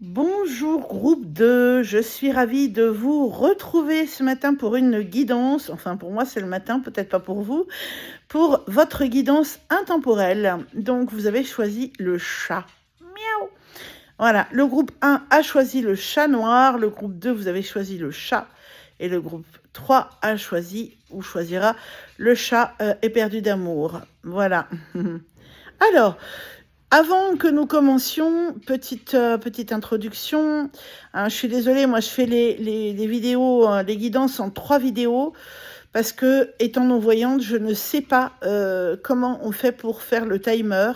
Bonjour groupe 2, je suis ravie de vous retrouver ce matin pour une guidance, enfin pour moi c'est le matin, peut-être pas pour vous, pour votre guidance intemporelle. Donc vous avez choisi le chat. Miaou. Voilà, le groupe 1 a choisi le chat noir, le groupe 2 vous avez choisi le chat et le groupe 3 a choisi ou choisira le chat éperdu d'amour. Voilà. Alors, avant que nous commencions, petite introduction. Hein, je suis désolée, moi je fais les vidéos, les guidances en 3 vidéos, parce que, étant non-voyante, je ne sais pas comment on fait pour faire le timer.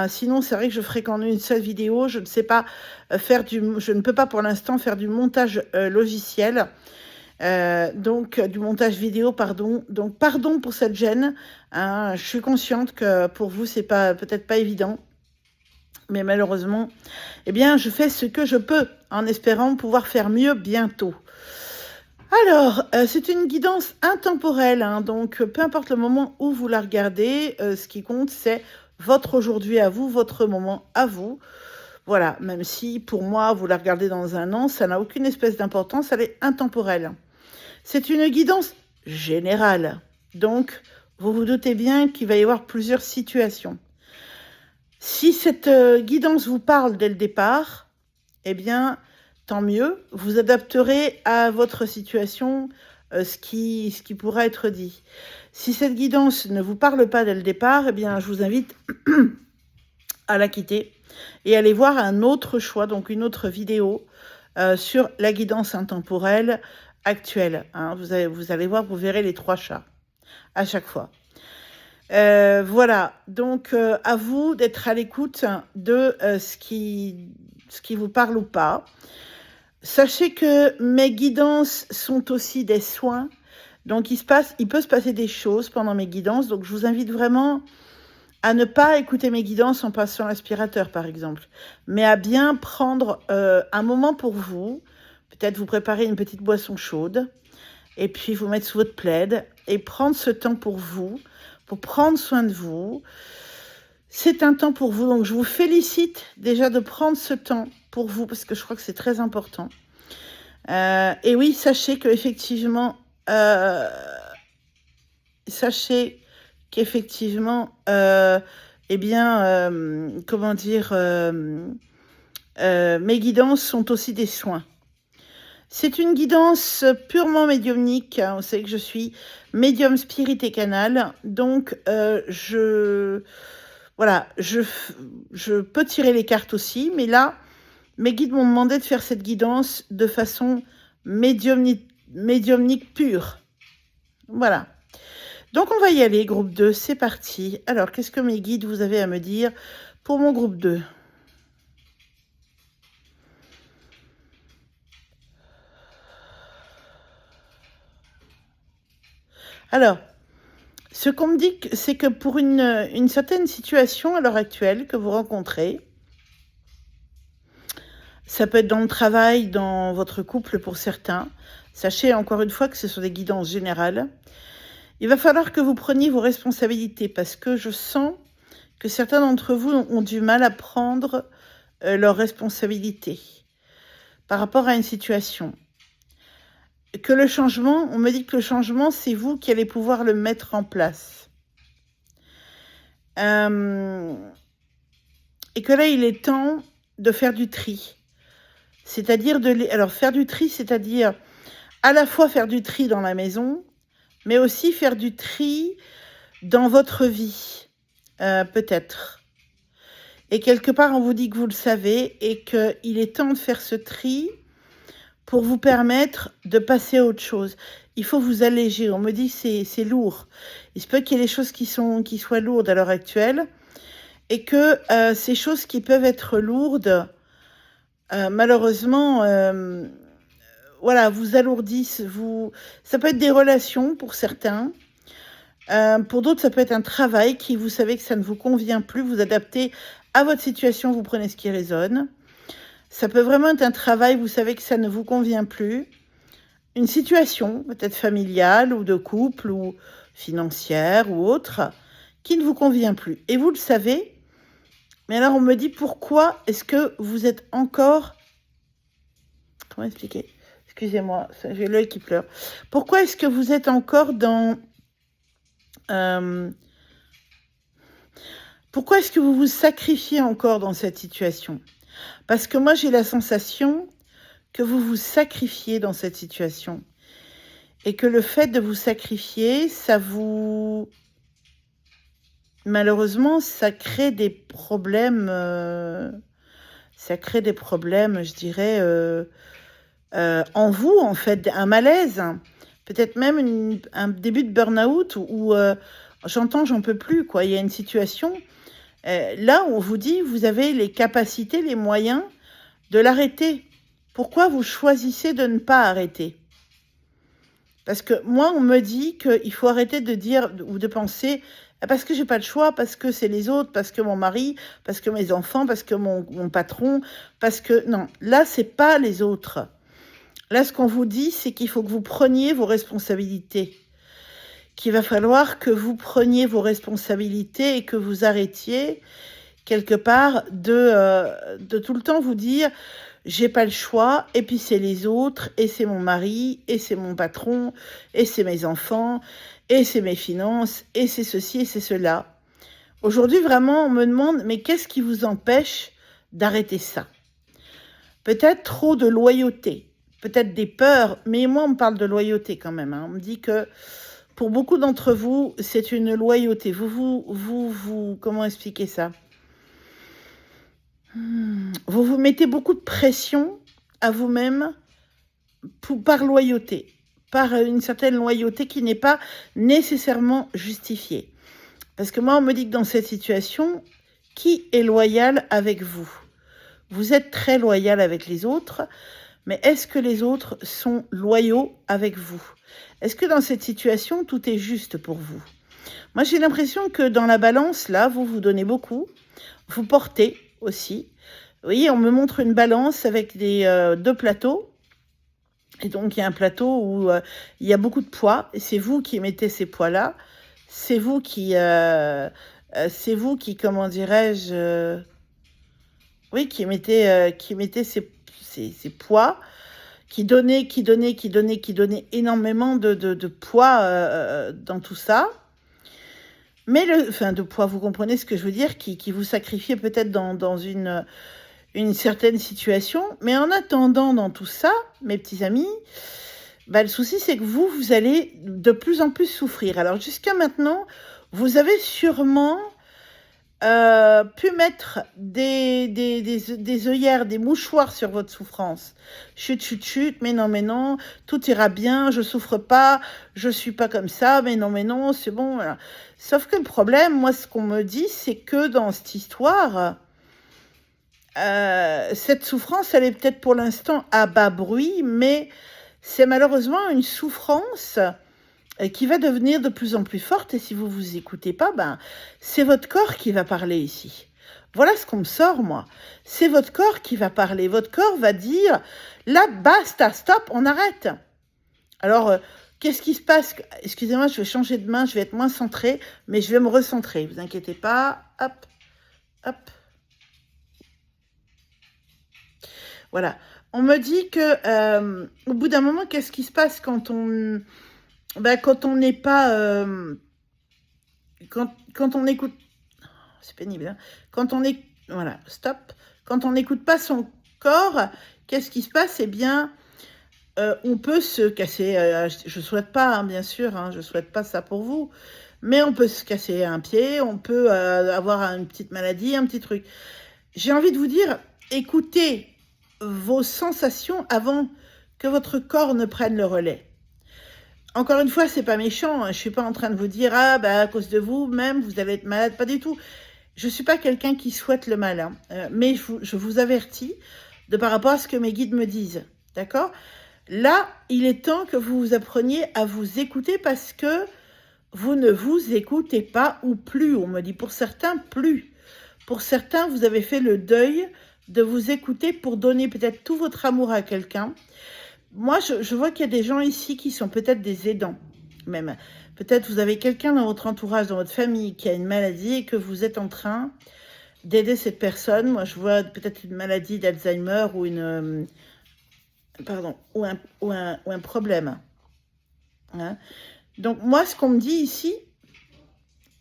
Sinon, c'est vrai que je ferai qu'en une seule vidéo. Je ne sais pas je ne peux pas pour l'instant faire du montage logiciel. Donc du montage vidéo, pardon. Donc pardon pour cette gêne. Hein, je suis consciente que pour vous, c'est peut-être pas évident. Mais malheureusement, eh bien, je fais ce que je peux, en espérant pouvoir faire mieux bientôt. Alors, c'est une guidance intemporelle, hein, donc peu importe le moment où vous la regardez, ce qui compte, c'est votre aujourd'hui à vous, votre moment à vous. Voilà, même si pour moi, vous la regardez dans un an, ça n'a aucune espèce d'importance, elle est intemporelle. C'est une guidance générale, donc vous vous doutez bien qu'il va y avoir plusieurs situations. Si cette guidance vous parle dès le départ, eh bien, tant mieux. Vous adapterez à votre situation ce qui pourra être dit. Si cette guidance ne vous parle pas dès le départ, eh bien, je vous invite à la quitter et aller voir un autre choix, donc une autre vidéo sur la guidance intemporelle actuelle. Hein. Vous allez voir, vous verrez les 3 chats à chaque fois. Voilà, donc à vous d'être à l'écoute de ce qui vous parle ou pas. Sachez que mes guidances sont aussi des soins, donc il peut se passer des choses pendant mes guidances, donc je vous invite vraiment à ne pas écouter mes guidances en passant l'aspirateur par exemple, mais à bien prendre un moment pour vous, peut-être vous préparer une petite boisson chaude, et puis vous mettre sous votre plaid, et prendre ce temps pour vous, pour prendre soin de vous. C'est un temps pour vous, donc je vous félicite déjà de prendre ce temps pour vous, parce que je crois que c'est très important. Et oui, sachez qu'effectivement, eh bien, comment dire, mes guidances sont aussi des soins. C'est une guidance purement médiumnique. Vous savez que je suis médium spirit et canal. Donc, je peux tirer les cartes aussi. Mais là, mes guides m'ont demandé de faire cette guidance de façon médiumnique pure. Voilà. Donc, on va y aller, groupe 2. C'est parti. Alors, qu'est-ce que mes guides vous avez à me dire pour mon groupe 2 ? Alors, ce qu'on me dit, c'est que pour une certaine situation à l'heure actuelle que vous rencontrez, ça peut être dans le travail, dans votre couple pour certains. Sachez encore une fois que ce sont des guidances générales. Il va falloir que vous preniez vos responsabilités parce que je sens que certains d'entre vous ont du mal à prendre leurs responsabilités par rapport à une situation. Que le changement, on me dit que le changement, c'est vous qui allez pouvoir le mettre en place. Et que là, il est temps de faire du tri. C'est-à-dire alors faire du tri, c'est-à-dire à la fois faire du tri dans la maison, mais aussi faire du tri dans votre vie, peut-être. Et quelque part, on vous dit que vous le savez et qu'il est temps de faire ce tri pour vous permettre de passer à autre chose. Il faut vous alléger. On me dit que c'est lourd. Il se peut qu'il y ait des choses qui soient lourdes à l'heure actuelle et que ces choses qui peuvent être lourdes, malheureusement, voilà, vous alourdissent. Ça peut être des relations pour certains. Pour d'autres, ça peut être un travail qui, vous savez que ça ne vous convient plus. Vous adaptez à votre situation, vous prenez ce qui résonne. Ça peut vraiment être un travail, vous savez que ça ne vous convient plus. Une situation, peut-être familiale ou de couple ou financière ou autre, qui ne vous convient plus. Et vous le savez, Mais alors, on me dit, pourquoi est-ce que vous êtes encore... Comment expliquer? Excusez-moi, j'ai l'œil qui pleure. Pourquoi est-ce que vous êtes encore dans... pourquoi est-ce que vous vous sacrifiez encore dans cette situation? Parce que moi, j'ai la sensation que vous vous sacrifiez dans cette situation. Et que le fait de vous sacrifier, ça vous... Malheureusement, ça crée des problèmes... ça crée des problèmes, je dirais, en vous, en fait, un malaise. Peut-être même un début de burn-out où j'en peux plus, quoi. Il y a une situation... là, on vous dit, vous avez les capacités, les moyens de l'arrêter. Pourquoi vous choisissez de ne pas arrêter? Parce que moi, on me dit qu'il faut arrêter de dire ou de penser parce que j'ai pas le choix, parce que c'est les autres, parce que mon mari, parce que mes enfants, parce que mon patron, parce que... Non, là, c'est pas les autres. Là, ce qu'on vous dit, c'est qu'il faut que vous preniez vos responsabilités. Qu'il va falloir que vous preniez vos responsabilités et que vous arrêtiez, quelque part, de tout le temps vous dire... J'ai pas le choix, et puis c'est les autres, et c'est mon mari, et c'est mon patron, et c'est mes enfants, et c'est mes finances, et c'est ceci, et c'est cela. Aujourd'hui, vraiment, on me demande, mais qu'est-ce qui vous empêche d'arrêter ça? Peut-être trop de loyauté, peut-être des peurs, mais moi, on me parle de loyauté quand même. On me dit que pour beaucoup d'entre vous, c'est une loyauté. Comment expliquer ça? Vous vous mettez beaucoup de pression à vous-même par loyauté, par une certaine loyauté qui n'est pas nécessairement justifiée. Parce que moi, on me dit que dans cette situation, qui est loyal avec vous? Vous êtes très loyal avec les autres, mais est-ce que les autres sont loyaux avec vous? Est-ce que dans cette situation, tout est juste pour vous? Moi, j'ai l'impression que dans la balance, là, vous vous donnez beaucoup, vous portez aussi. Vous voyez, on me montre une balance avec deux plateaux. Et donc, il y a un plateau où il y a beaucoup de poids. Et c'est vous qui mettez ces poids-là. C'est vous qui, comment dirais-je... oui, qui mettez ces poids, qui donnez énormément de poids dans tout ça. Mais de poids, vous comprenez ce que je veux dire, qui vous sacrifiez peut-être dans une certaine situation. Mais en attendant, dans tout ça, mes petits amis, le souci, c'est que vous allez de plus en plus souffrir. Alors, jusqu'à maintenant, vous avez sûrement pu mettre des œillères, des mouchoirs sur votre souffrance. Chut, chut, chut, mais non, tout ira bien, je souffre pas, je suis pas comme ça, mais non, c'est bon. Voilà. Sauf que le problème, moi, ce qu'on me dit, c'est que dans cette histoire, cette souffrance, elle est peut-être pour l'instant à bas bruit, mais c'est malheureusement une souffrance qui va devenir de plus en plus forte. Et si vous vous écoutez pas, c'est votre corps qui va parler ici. Voilà ce qu'on me sort, moi. C'est votre corps qui va parler. Votre corps va dire, là, basta, stop, on arrête. Alors, qu'est-ce qui se passe? Excusez-moi, je vais changer de main, je vais être moins centrée, mais je vais me recentrer. Vous inquiétez pas. Hop, hop. Voilà. On me dit que, au bout d'un moment, qu'est-ce qui se passe quand on n'est pas... quand on écoute... C'est pénible, hein. Quand on est... Voilà, stop. Quand on n'écoute pas son corps, qu'est-ce qui se passe? Eh bien, on peut se casser... je ne souhaite pas, hein, bien sûr, hein, je ne souhaite pas ça pour vous. Mais on peut se casser un pied, on peut avoir une petite maladie, un petit truc. J'ai envie de vous dire, écoutez vos sensations avant que votre corps ne prenne le relais. Encore une fois, c'est pas méchant, hein. Je suis pas en train de vous dire, à cause de vous, même, vous allez être malade, pas du tout. Je suis pas quelqu'un qui souhaite le mal, hein. Mais je vous avertis par rapport à ce que mes guides me disent, d'accord? Là, il est temps que vous appreniez à vous écouter parce que vous ne vous écoutez pas ou plus, on me dit. Pour certains, plus. Pour certains, vous avez fait le deuil de vous écouter pour donner peut-être tout votre amour à quelqu'un. Moi, je vois qu'il y a des gens ici qui sont peut-être des aidants, même. Peut-être vous avez quelqu'un dans votre entourage, dans votre famille, qui a une maladie et que vous êtes en train d'aider cette personne. Moi, je vois peut-être une maladie d'Alzheimer ou pardon, ou un problème. Hein. Donc, moi, ce qu'on me dit ici,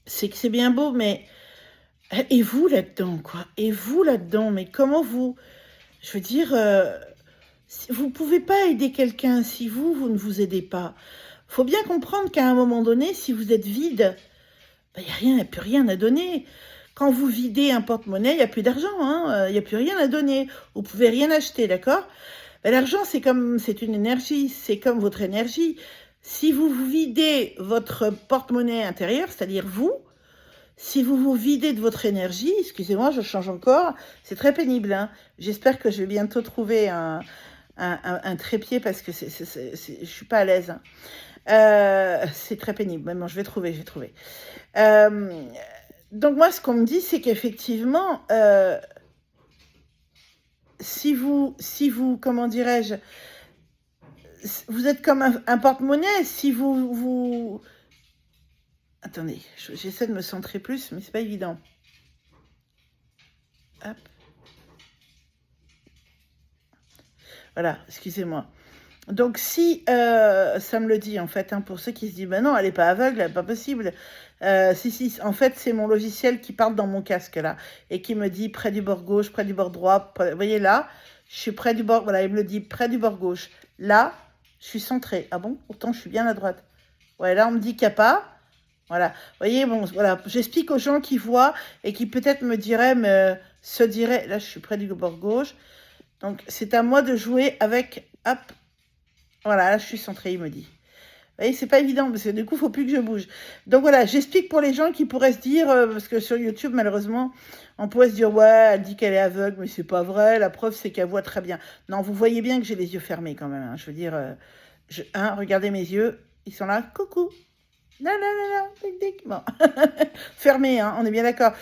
c'est que c'est bien beau, mais et vous là-dedans, quoi? Et vous là-dedans, mais comment vous... Je veux dire, vous pouvez pas aider quelqu'un si vous ne vous aidez pas. Faut bien comprendre qu'à un moment donné, si vous êtes vide, ben, il n'y a plus rien à donner. Quand vous videz un porte-monnaie, il n'y a plus d'argent, hein, il n'y a plus rien à donner. Vous pouvez rien acheter, d'accord? Ben, l'argent, c'est une énergie, c'est comme votre énergie. Si vous vous videz votre porte-monnaie intérieur, c'est-à-dire vous, si vous vous videz de votre énergie, excusez-moi, je change encore, c'est très pénible, hein. J'espère que je vais bientôt trouver un trépied parce que je suis pas à l'aise, hein. C'est très pénible, mais bon, je vais trouver. Donc moi, ce qu'on me dit, c'est qu'effectivement, si vous, comment dirais-je, vous êtes comme un porte-monnaie, si vous... Attendez, j'essaie de me centrer plus, mais c'est pas évident. Hop. Voilà, excusez-moi. Donc si, ça me le dit en fait, hein, pour ceux qui se disent, bah non, elle n'est pas aveugle, elle n'est pas possible. Si, en fait, c'est mon logiciel qui parle dans mon casque là, et qui me dit près du bord gauche, près du bord droit. Vous voyez là, je suis près du bord, voilà, il me le dit près du bord gauche. Là, je suis centrée. Ah bon? Pourtant, je suis bien à droite. Ouais, là, on me dit qu'il n'y a pas. Voilà. Vous voyez, bon, voilà, j'explique aux gens qui voient et qui peut-être se diraient, là, je suis près du bord gauche. Donc, c'est à moi de jouer avec, hop, voilà, là, je suis centrée, il me dit. Vous voyez, c'est pas évident, parce que du coup, il ne faut plus que je bouge. Donc voilà, j'explique pour les gens qui pourraient se dire, parce que sur YouTube, malheureusement, on pourrait se dire, ouais, elle dit qu'elle est aveugle, mais c'est pas vrai, la preuve, c'est qu'elle voit très bien. Non, vous voyez bien que j'ai les yeux fermés quand même, hein. Je veux dire, regardez mes yeux, ils sont là, coucou. Non, non, non, non, tic, tic. Bon, fermé, hein, on est bien d'accord.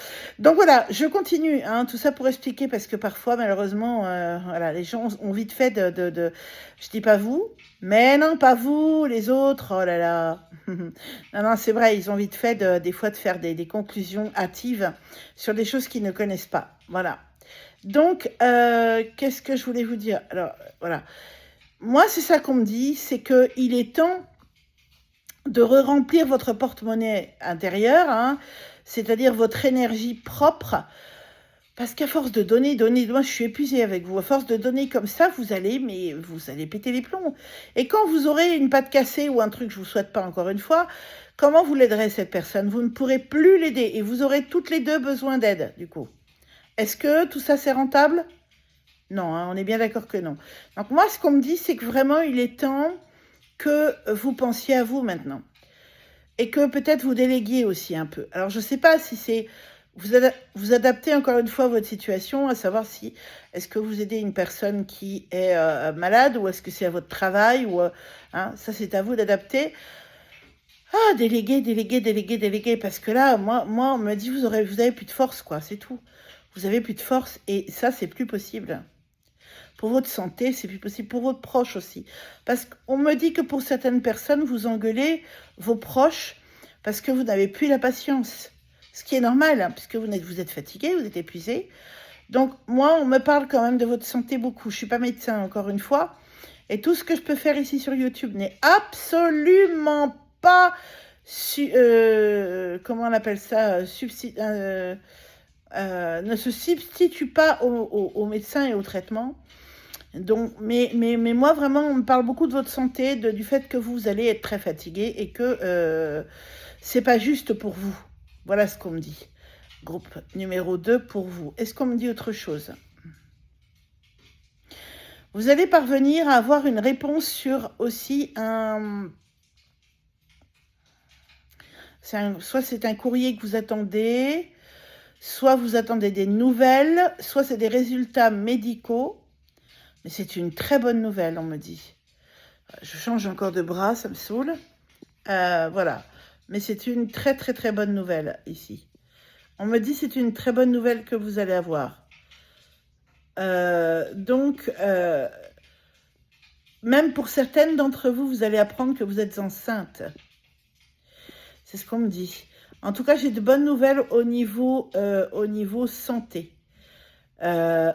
Donc voilà, je continue, hein, tout ça pour expliquer, parce que parfois, malheureusement, voilà, les gens ont vite fait je dis pas vous, mais non, pas vous, les autres, oh là là. Non, non, c'est vrai, ils ont vite fait des fois de faire des conclusions hâtives sur des choses qu'ils ne connaissent pas. Voilà. Donc, qu'est-ce que je voulais vous dire? Alors, voilà. Moi, c'est ça qu'on me dit, c'est qu'il est temps de re-remplir votre porte-monnaie intérieur, hein, c'est-à-dire votre énergie propre, parce qu'à force de donner, moi je suis épuisée avec vous, à force de donner comme ça, vous allez péter les plombs. Et quand vous aurez une patte cassée ou un truc, je vous souhaite pas encore une fois, comment vous l'aiderez cette personne? Vous ne pourrez plus l'aider et vous aurez toutes les deux besoin d'aide, du coup. Est-ce que tout ça c'est rentable? Non, hein, on est bien d'accord que non. Donc moi, ce qu'on me dit, c'est que vraiment, il est temps que vous pensiez à vous maintenant. Et que peut-être vous déléguiez aussi un peu. Alors, je ne sais pas si c'est... Vous adaptez encore une fois votre situation, à savoir si est-ce que vous aidez une personne qui est malade ou est-ce que c'est à votre travail ou hein, ça c'est à vous d'adapter. Ah, déléguer, parce que là, moi on me dit vous avez plus de force, quoi, c'est tout. Vous avez plus de force et ça c'est plus possible. Pour votre santé, c'est plus possible. Pour votre proche aussi. Parce qu'on me dit que pour certaines personnes, vous engueulez vos proches parce que vous n'avez plus la patience. Ce qui est normal, hein, puisque vous êtes fatigué, vous êtes épuisé. Donc, moi, on me parle quand même de votre santé beaucoup. Je ne suis pas médecin, encore une fois. Et tout ce que je peux faire ici sur YouTube n'est absolument pas... comment on appelle ça ne se substitue pas aux médecins et au traitement. Donc, mais moi, vraiment, on me parle beaucoup de votre santé, du fait que vous allez être très fatigué et que c'est pas juste pour vous. Voilà ce qu'on me dit. Groupe numéro 2 pour vous. Est-ce qu'on me dit autre chose? Vous allez parvenir à avoir une réponse sur aussi soit c'est un courrier que vous attendez, soit vous attendez des nouvelles, soit c'est des résultats médicaux. Mais c'est une très bonne nouvelle, on me dit. Je change encore de bras, ça me saoule. Voilà. Mais c'est une très, très, très bonne nouvelle, ici. On me dit c'est une très bonne nouvelle que vous allez avoir. Donc, même pour certaines d'entre vous, vous allez apprendre que vous êtes enceinte. C'est ce qu'on me dit. En tout cas, j'ai de bonnes nouvelles au niveau santé.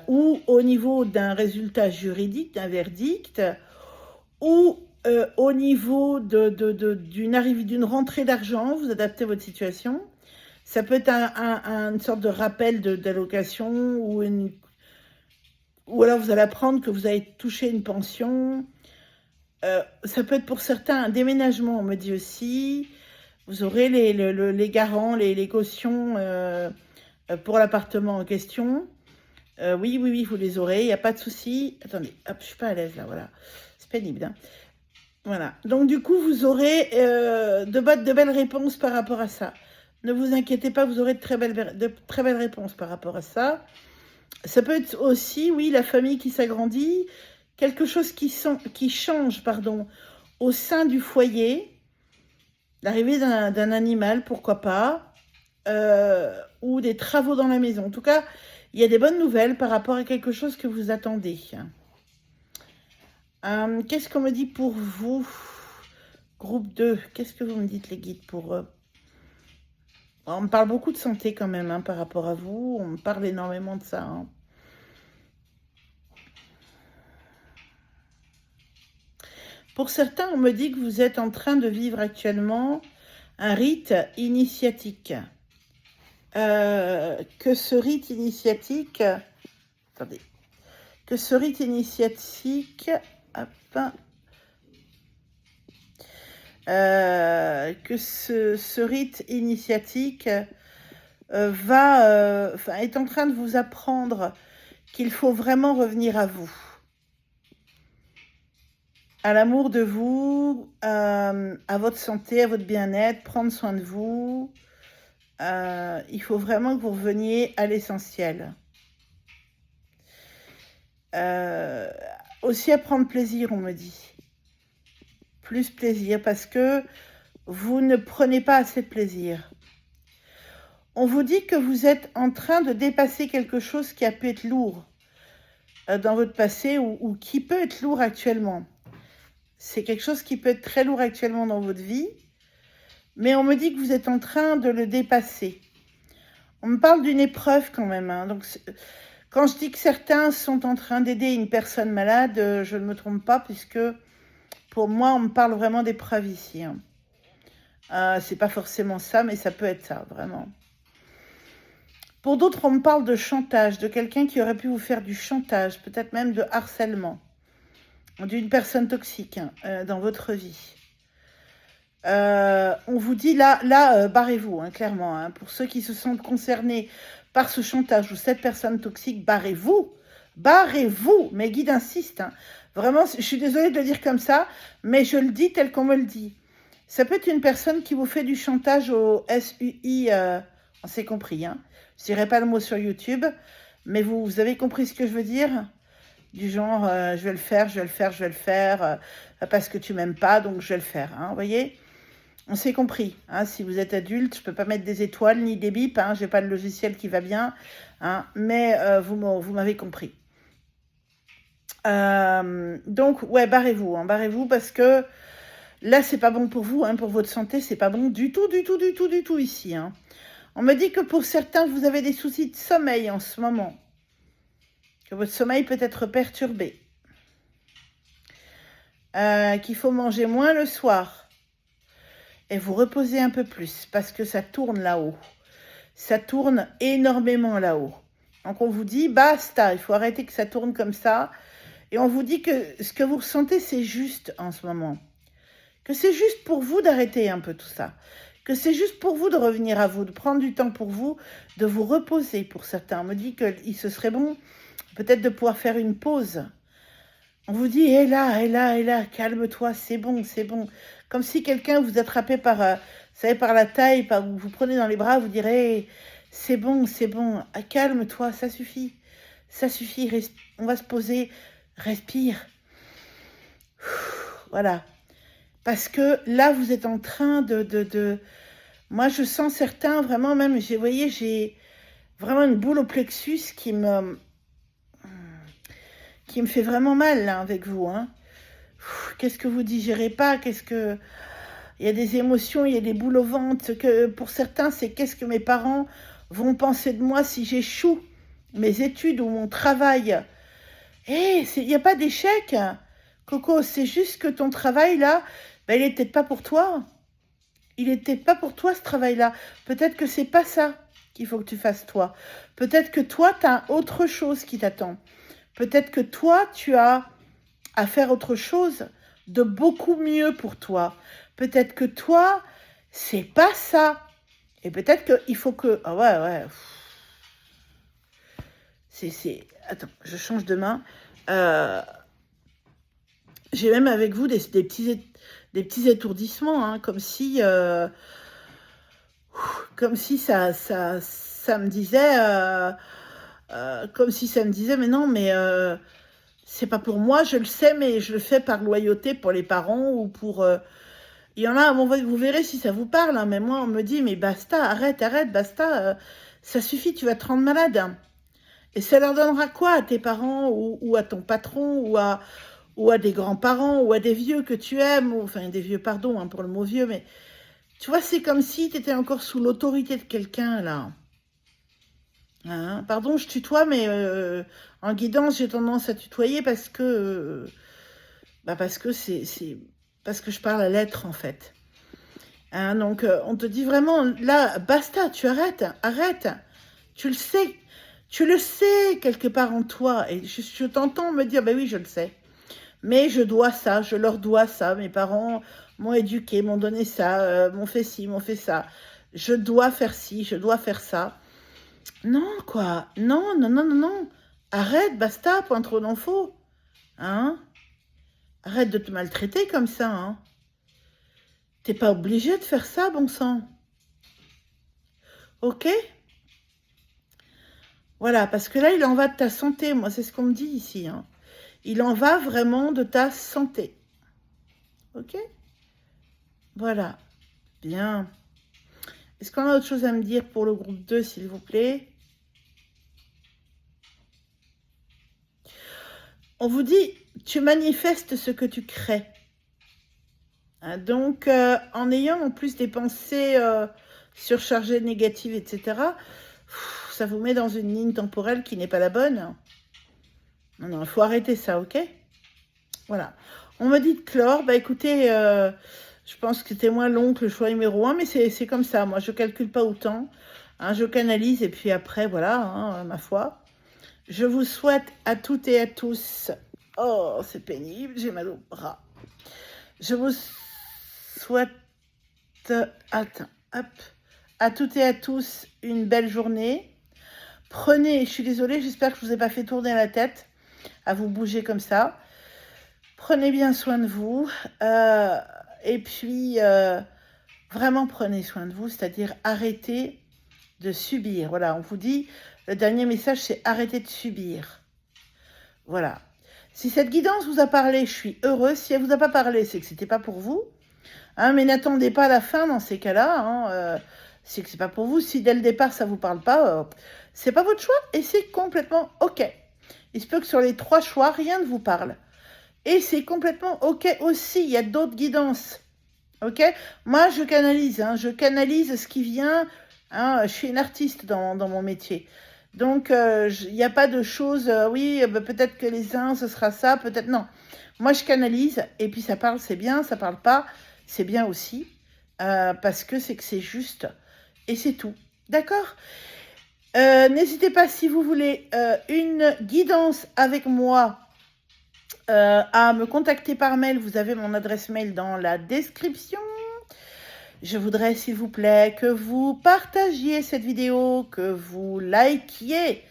Ou au niveau d'un résultat juridique, d'un verdict, ou au niveau d'une rentrée d'argent, vous adaptez votre situation. Ça peut être une sorte de rappel d'allocation ou alors vous allez apprendre que vous avez touché une pension. Ça peut être pour certains un déménagement, on me dit aussi. Vous aurez les garants, les cautions pour l'appartement en question. Oui, vous les aurez, il n'y a pas de souci. Attendez, hop, je suis pas à l'aise là, voilà. C'est pénible, hein. Voilà. Donc du coup, vous aurez de belles réponses par rapport à ça. Ne vous inquiétez pas, vous aurez de très belles réponses par rapport à ça. Ça peut être aussi, oui, la famille qui s'agrandit, quelque chose qui change, pardon, au sein du foyer, l'arrivée d'un animal, pourquoi pas, ou des travaux dans la maison. En tout cas, il y a des bonnes nouvelles par rapport à quelque chose que vous attendez. Qu'est-ce qu'on me dit pour vous? Groupe 2, qu'est-ce que vous me dites les guides pour... On me parle beaucoup de santé quand même hein, par rapport à vous, on me parle énormément de ça. Hein. Pour certains, on me dit que vous êtes en train de vivre actuellement un rite initiatique. Que ce rite initiatique... Attendez. Que ce rite initiatique... que ce rite initiatique est en train de vous apprendre qu'il faut vraiment revenir à vous, à l'amour de vous, à votre santé, à votre bien-être, prendre soin de vous. Il faut vraiment que vous reveniez à l'essentiel. Aussi à prendre plaisir, on me dit. Plus plaisir, parce que vous ne prenez pas assez de plaisir. On vous dit que vous êtes en train de dépasser quelque chose qui a pu être lourd dans votre passé ou qui peut être lourd actuellement. C'est quelque chose qui peut être très lourd actuellement dans votre vie, mais on me dit que vous êtes en train de le dépasser. On me parle d'une épreuve quand même. Hein. Donc, quand je dis que certains sont en train d'aider une personne malade, je ne me trompe pas, puisque pour moi, on me parle vraiment d'épreuve ici. Hein. C'est pas forcément ça, mais ça peut être ça, vraiment. Pour d'autres, on me parle de chantage, de quelqu'un qui aurait pu vous faire du chantage, peut-être même de harcèlement, d'une personne toxique dans votre vie. On vous dit là barrez-vous, hein, clairement. Hein, pour ceux qui se sentent concernés par ce chantage ou cette personne toxique, barrez-vous. Barrez-vous. Mes guides insistent. Hein. Vraiment, je suis désolée de le dire comme ça, mais je le dis tel qu'on me le dit. Ça peut être une personne qui vous fait du chantage au SUI, on s'est compris. Hein. Je ne dirai pas le mot sur YouTube, mais vous avez compris ce que je veux dire? Du genre, je vais le faire, parce que tu m'aimes pas, donc je vais le faire. Hein, vous voyez? On s'est compris. Hein, si vous êtes adulte, je ne peux pas mettre des étoiles ni des bips. Hein, je n'ai pas de logiciel qui va bien. Hein, mais vous m'avez compris. Donc, ouais, barrez-vous. Hein, barrez-vous parce que là, c'est pas bon pour vous. Hein, pour votre santé, c'est pas bon du tout ici. Hein. On me dit que pour certains, vous avez des soucis de sommeil en ce moment. Que votre sommeil peut être perturbé. Qu'il faut manger moins le soir. Et vous reposez un peu plus parce que ça tourne là-haut. Ça tourne énormément là-haut. Donc on vous dit basta, il faut arrêter que ça tourne comme ça. Et on vous dit que ce que vous ressentez, c'est juste en ce moment. Que c'est juste pour vous d'arrêter un peu tout ça. Que c'est juste pour vous de revenir à vous, de prendre du temps pour vous, de vous reposer pour certains. On me dit qu'il se serait bon peut-être de pouvoir faire une pause. On vous dit, hé là, calme-toi, c'est bon. Comme si quelqu'un vous attrapait par la taille, vous vous prenez dans les bras, vous direz, c'est bon, calme-toi, ça suffit, on va se poser, respire. Voilà. Parce que là, vous êtes en train Moi, je sens certains, vraiment même, j'ai vraiment une boule au plexus qui me fait vraiment mal là, avec vous. Hein. Qu'est-ce que vous digérez pas? il y a des émotions, il y a des boules au ventre. Que pour certains, c'est qu'est-ce que mes parents vont penser de moi si j'échoue mes études ou mon travail. Il n'y a pas d'échec, Coco, c'est juste que ton travail, là, ben, il n'est peut-être pas pour toi. Il n'est peut-être pas pour toi, ce travail-là. Peut-être que c'est pas ça qu'il faut que tu fasses, toi. Peut-être que toi, tu as autre chose qui t'attend. Peut-être que toi, tu as à faire autre chose de beaucoup mieux pour toi. Peut-être que toi, c'est pas ça. Et peut-être qu'il faut que... Ah ouais. Attends, je change de main. J'ai même avec vous des petits étourdissements, hein, comme si ça me disait... comme si ça me disait, mais non, mais c'est pas pour moi, je le sais, mais je le fais par loyauté pour les parents ou pour... Il y en a, vous verrez si ça vous parle, hein, mais moi, on me dit, mais basta, arrête, basta, ça suffit, tu vas te rendre malade. Et ça leur donnera quoi à tes parents ou à ton patron ou à des grands-parents ou à des vieux que tu aimes, enfin des vieux, pardon, hein, pour le mot vieux, mais tu vois, c'est comme si tu étais encore sous l'autorité de quelqu'un, là. Hein, pardon, je tutoie, mais en guidance, j'ai tendance à tutoyer parce que parce que je parle à l'être, en fait. Hein, donc, on te dit vraiment, là, basta, tu arrête. Tu le sais quelque part en toi. Et je t'entends me dire, ben oui, je le sais. Mais je leur dois ça. Mes parents m'ont éduqué, m'ont donné ça, m'ont fait ci, m'ont fait ça. Je dois faire ci, je dois faire ça. Non, quoi. Non. Arrête, basta, point trop d'infos. Hein? Arrête de te maltraiter comme ça, hein. T'es pas obligé de faire ça, bon sang. Ok? Voilà, parce que là, il en va de ta santé. Moi, c'est ce qu'on me dit ici, hein. Il en va vraiment de ta santé. Ok? Voilà. Bien. Est-ce qu'on a autre chose à me dire pour le groupe 2, s'il vous plaît? On vous dit, tu manifestes ce que tu crées. Hein, donc, en ayant en plus des pensées surchargées, négatives, etc., ça vous met dans une ligne temporelle qui n'est pas la bonne. Non, il faut arrêter ça, ok? Voilà. On me dit de clore. Bah écoutez, je pense que c'était moins long que le choix numéro 1, mais c'est comme ça. Moi, je calcule pas autant. Hein, je canalise et puis après, voilà, hein, ma foi. Je vous souhaite à toutes et à tous... Oh, c'est pénible, j'ai mal au bras. Je vous souhaite... Attends, hop. À toutes et à tous, une belle journée. Prenez, je suis désolée, j'espère que je ne vous ai pas fait tourner la tête à vous bouger comme ça. Prenez bien soin de vous. Et puis, vraiment prenez soin de vous, c'est-à-dire arrêtez de subir. Voilà, on vous dit, le dernier message, c'est arrêtez de subir. Voilà. Si cette guidance vous a parlé, je suis heureuse. Si elle ne vous a pas parlé, c'est que ce n'était pas pour vous. Hein, mais n'attendez pas la fin dans ces cas-là. Hein, c'est que c'est pas pour vous. Si dès le départ, ça ne vous parle pas, c'est pas votre choix et c'est complètement OK. Il se peut que sur les 3 choix, rien ne vous parle. Et c'est complètement OK aussi. Il y a d'autres guidances. OK? Moi, je canalise. Hein, je canalise ce qui vient. Hein, je suis une artiste dans mon métier. Donc, il n'y a pas de choses, oui, peut-être que les uns, ce sera ça, peut-être non. Moi, je canalise, et puis ça parle, c'est bien, ça parle pas, c'est bien aussi, parce que c'est juste, et c'est tout. D'accord? N'hésitez pas, si vous voulez une guidance avec moi, à me contacter par mail. Vous avez mon adresse mail dans la description. Je voudrais, s'il vous plaît, que vous partagiez cette vidéo, que vous likiez,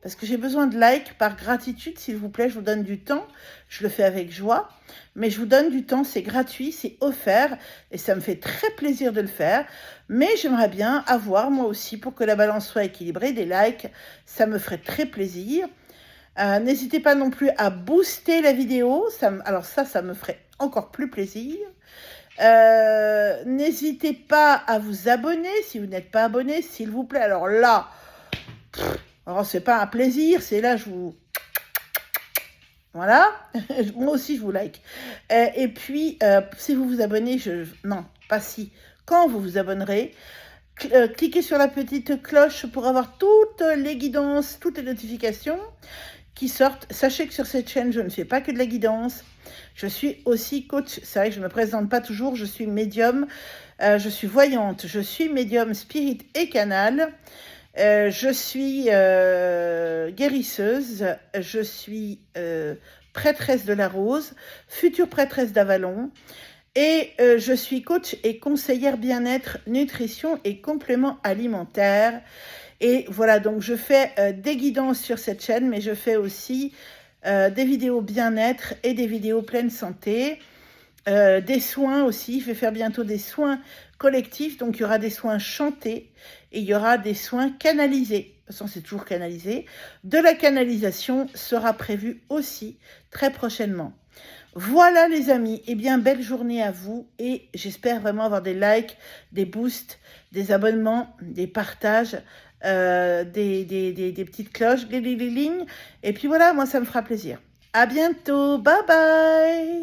parce que j'ai besoin de likes par gratitude, s'il vous plaît. Je vous donne du temps, je le fais avec joie, mais je vous donne du temps, c'est gratuit, c'est offert, et ça me fait très plaisir de le faire. Mais j'aimerais bien avoir, moi aussi, pour que la balance soit équilibrée, des likes, ça me ferait très plaisir. N'hésitez pas non plus à booster la vidéo, alors ça me ferait encore plus plaisir. N'hésitez pas à vous abonner si vous n'êtes pas abonné, s'il vous plaît. Alors là, c'est pas un plaisir, c'est là je vous... Voilà, moi aussi je vous like. Et puis, si vous vous abonnez, non, pas si, quand vous vous abonnerez. Cliquez sur la petite cloche pour avoir toutes les guidances, toutes les notifications qui sortent. Sachez que sur cette chaîne, je ne fais pas que de la guidance. Je suis aussi coach. C'est vrai que je ne me présente pas toujours. Je suis médium, je suis voyante, je suis médium, spirit et canal. Je suis guérisseuse, je suis prêtresse de la Rose, future prêtresse d'Avalon. Et je suis coach et conseillère bien-être, nutrition et compléments alimentaires. Et voilà, donc je fais des guidances sur cette chaîne, mais je fais aussi des vidéos bien-être et des vidéos pleine santé. Des soins aussi, je vais faire bientôt des soins collectifs, donc il y aura des soins chantés et il y aura des soins canalisés. De toute façon, c'est toujours canalisé. De la canalisation sera prévue aussi très prochainement. Voilà les amis, eh bien belle journée à vous et j'espère vraiment avoir des likes, des boosts, des abonnements, des partages, des petites cloches, des lignes. Et puis voilà, moi ça me fera plaisir. À bientôt, bye bye.